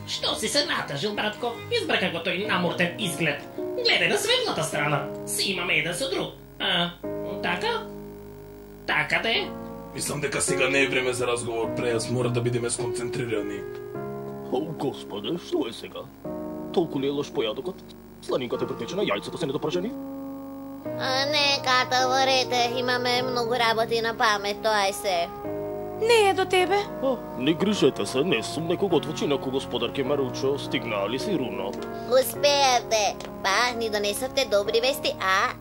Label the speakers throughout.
Speaker 1: Što si se natажил, братко? Избрака го тој намуртен изглед. Гледај на светлата страна. Си имаме еден со друг. Така? Така де?
Speaker 2: Мислам дека сега не е време за разговор, прејас мора да бидеме сконцентрирани.
Speaker 3: О, господе, што е сега? Толку ли е лош појадокот? Сланинката е препечена, јајцата се недопрашени?
Speaker 4: Не, каталорете, имаме многу работи на памет, тоа е се.
Speaker 5: Не е до тебе.
Speaker 3: Не грижете се, не сум неког од вочинако господарке Маручо, стигнали си руно.
Speaker 4: Успеевте, па ни донесовте добри вести, а?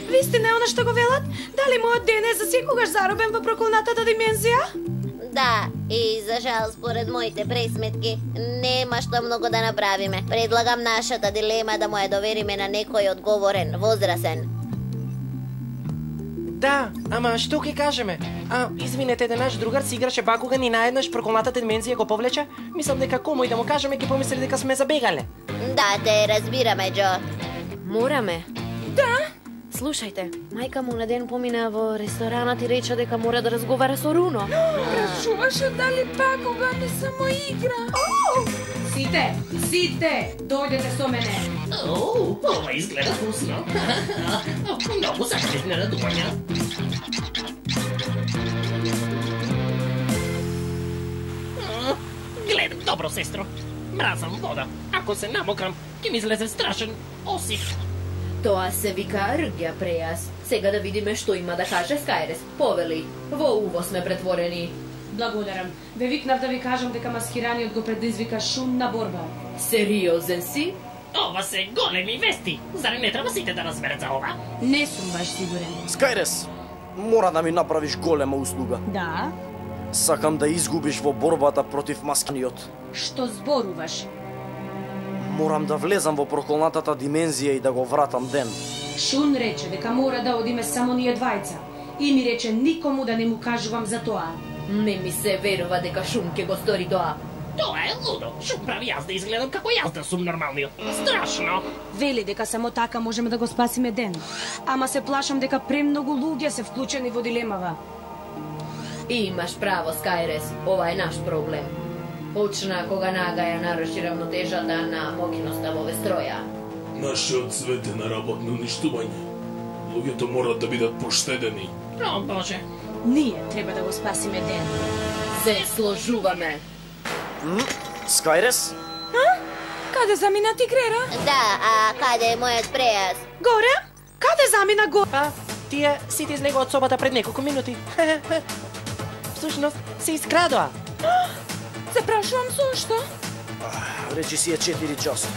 Speaker 5: Вистина е она што го велат? Дали мојот ден е за секогаш заробен во проколнатата димензија?
Speaker 4: Да, и за жал според моите пресметки нема што многу да направиме. Предлагам нашата дилема да му ја довериме на некој одговорен, возрасен.
Speaker 6: Да, ама што ќе кажеме? Извинете, еден наш другар си играше бакуган и наеднаш проколнатата димензија го повлече. Мислам дека кому и да му кажеме ќе помисли дека сме забегале.
Speaker 4: Да, те разбираме, Џо.
Speaker 7: Мораме.
Speaker 5: Да?
Speaker 7: Слушајте, мајка му на ден помина во ресторанот и рече дека мора да разговара со Руно.
Speaker 5: Прашуваше дали бакуган не само игра. Сите, дојдете со мене.
Speaker 1: Ова изгледа вкусно. Многу сакате изненадувања. Гледам добро, сестро. Мразам вода. Ако се намокрам, ќе ми излезе страшен осив.
Speaker 7: Тоа се вика ргја прејас. Сега да видиме што има да каже Скајрес. Повели, во уво сме претворени.
Speaker 5: Благодарам. Ве викнав да ви кажам дека маскираниот го предизвика шумна борба.
Speaker 7: Сериозен си?
Speaker 1: Ова се големи вести. Зари не треба сите да разберат за ова?
Speaker 5: Не сум баш сигурен.
Speaker 8: Скајрес, мора да ми направиш голема услуга.
Speaker 5: Да?
Speaker 8: Сакам да изгубиш во борбата против маскираниот.
Speaker 5: Што зборуваш?
Speaker 8: Морам да влезам во проколнатата димензија и да го вратам ден.
Speaker 5: Шун рече дека мора да одиме само ние двајца. И ми рече никому да не му кажувам за тоа.
Speaker 7: Не ми се верува дека Шун ќе го стори тоа.
Speaker 1: Тоа е лудо. Шум прави јас да изгледам како јас да сум нормалниот. Страшно.
Speaker 5: Вели дека само така можеме да го спасиме ден. Ама се плашам дека премногу луѓе се вклучени во дилемава.
Speaker 7: И имаш право, Скајрес. Ова е наш проблем. Почна кога нагаја наруши равнотежата на мокиноста во Вестроја.
Speaker 2: Нашиот свет е на работно уништување. Луѓето морат да бидат поштедени.
Speaker 1: О, Боже.
Speaker 5: Ние треба да го спасиме ден.
Speaker 7: Се сложуваме.
Speaker 8: Скајрес?
Speaker 5: Каде замина Тигрера?
Speaker 4: Да, а каде е мојот прејас?
Speaker 5: Горе? Каде замина го?
Speaker 6: Тие сите излегоа од собата пред неколку минути. Всушност, се искрадоа.
Speaker 5: Се прашувам зошто?
Speaker 8: Речи си е 4 часот.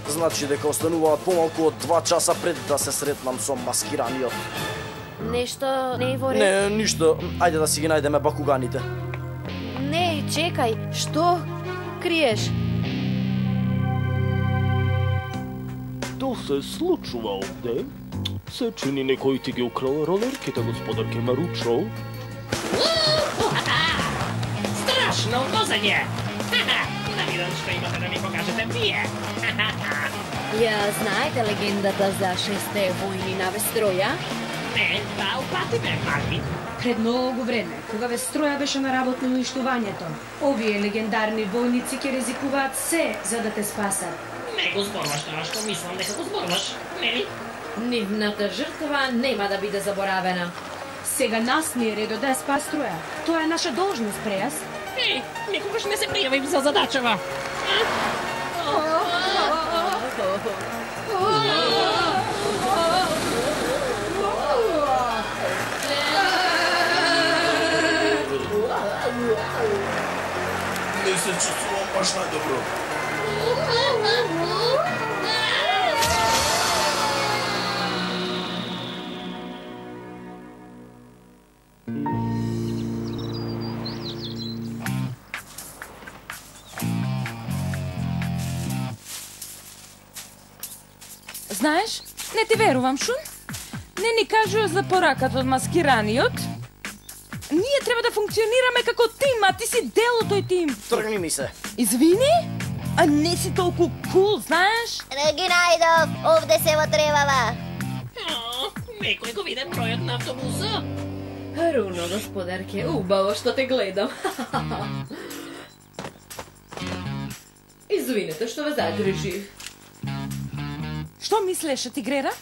Speaker 8: Значи дека остануваат помалку од 2 часа пред да се сретнам со маскираниот.
Speaker 7: Нешто не е во ред?
Speaker 8: Не, ништо. Ајде да си ги најдеме бакуганите.
Speaker 7: Не, чекај. Што криеш?
Speaker 3: Што се случува овде? Се чини некој ти ги украл ролерките, господарке Маручо.
Speaker 1: Страшно возење. Да видам што имате да ми покажете вие.
Speaker 7: Ја знаете легендата за 6 војни на Вестроја?
Speaker 1: Не, да, упати ме, Марви.
Speaker 5: Пред многу време, кога Вестроја беше на работно уништувањето, овие легендарни војници ќе ризикуваат се за да те спасат.
Speaker 1: Не го зборуваш тоа што мислам дека го зборуваш, нели?
Speaker 7: Нивната жртва нема да биде заборавена.
Speaker 5: Сега нас ни е редо да ја спаструја. Тоа е наша должност, прејас.
Speaker 1: Никогаш не се пријавим за задачава.
Speaker 2: Не се чувствувам баш најдобро.
Speaker 5: Знаеш, не ти верувам, Шун. Не ни кажува за пораката од маскираниот. Ние треба да функционираме како тим, а ти си дел од тој тим.
Speaker 8: Тргни ми се.
Speaker 5: Извини? А не си толку кул, знаеш?
Speaker 4: Не ги најдов, овде се во требава.
Speaker 1: Некој го виде бројот на автобуса.
Speaker 7: Руно, господарке, убаво што те гледам. Извинете што ве загрижив.
Speaker 5: Што мислеше ти, Грера?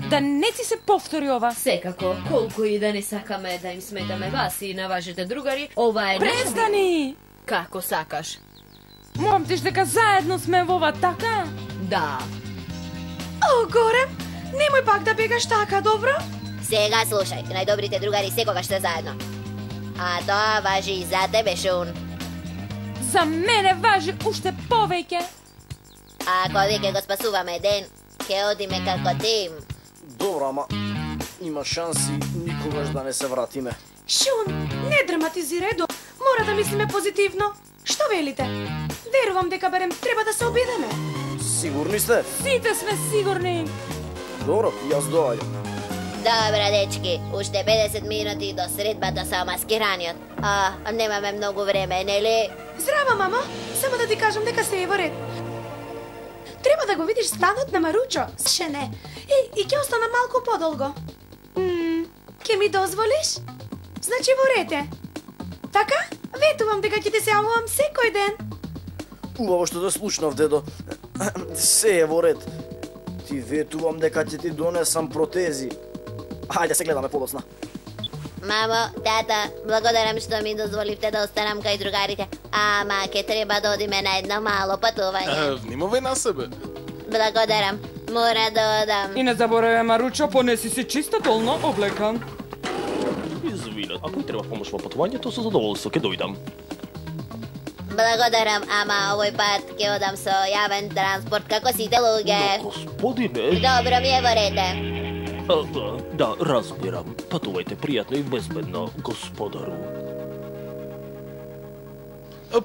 Speaker 5: Да не ти се повтори ова?
Speaker 7: Секако, колку и да не сакаме да им сметаме вас и на вашите другари, ова е
Speaker 5: Престани!
Speaker 7: Како сакаш?
Speaker 5: Момтиш дека заедно сме во ова, така?
Speaker 7: Да.
Speaker 9: О, Горем, немој пак да бегаш така, добро?
Speaker 4: Сега слушај, најдобрите другари секогаш се заедно. А тоа важи и за тебе, Шун.
Speaker 5: За мене важи уште повеќе.
Speaker 4: Ако веќе го спасуваме ден, ќе одиме како тим.
Speaker 8: Добро, ама има шанси никогаш да не се вратиме.
Speaker 9: Шун, не драматизирај до. Мора да мислиме позитивно. Што велите? Верувам дека барем треба да се обидеме.
Speaker 8: Сигурни сте?
Speaker 5: Сите сме сигурни.
Speaker 8: Добро, јас доаѓам.
Speaker 4: Добра, дечки, уште 50 минути до средбата со маскираниот. Немаме многу време, нели?
Speaker 9: Здрава, мама. Само да ти кажам дека се е во ред. Треба да го видиш станот на Маручо. Ше не. И ќе остана малку подолго. Ќе ми дозволиш? Значи во ред е. Така? Ветувам дека ќе ти се јавувам секој ден.
Speaker 8: Убаво што те слушнав, дедо. Се е во ред. Ти ветувам дека ќе ти донесам протези. Хајде се гледаме подоцна.
Speaker 4: Мамо, тата, благодарам што ми дозволивте да останам кај другарите. Ама ќе треба да одиме на едно мало патување.
Speaker 2: Внимавај на себе.
Speaker 4: Благодарам. Мора да одам.
Speaker 5: И не заборавај, Маручо, понеси си чиста долна облека.
Speaker 3: Извинете, ако ми треба помош во патувањето, со задоволство ќе дојдам.
Speaker 4: Благодарам, ама овој пат ќе одам со јавен транспорт како сите луѓе.
Speaker 3: Господине...
Speaker 4: Добро ми е во ред.
Speaker 3: Да, разбирам. Патувајте пријатно и безбедно, господару.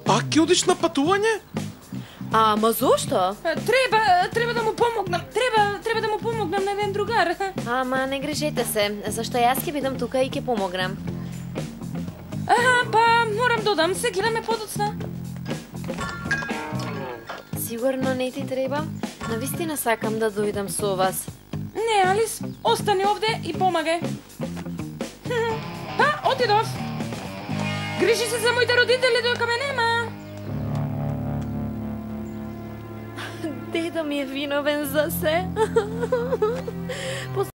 Speaker 2: Пак ќе одиш на патување?
Speaker 7: Ама зошто?
Speaker 5: Треба да му помогнам. Треба да му помогнам на еден другар.
Speaker 7: Ама не грижете се, зашто јас ќе бидам тука и ќе помогнам.
Speaker 5: Па морам да одам, се гледаме подоцна.
Speaker 7: Сигурно не ти треба? Навистина сакам да дојдам со вас.
Speaker 5: Не, Алис, остани овде и помагај. Па, отидов. Грижи се за моите родители доека ме нема.
Speaker 7: Дедо ми е виновен за се.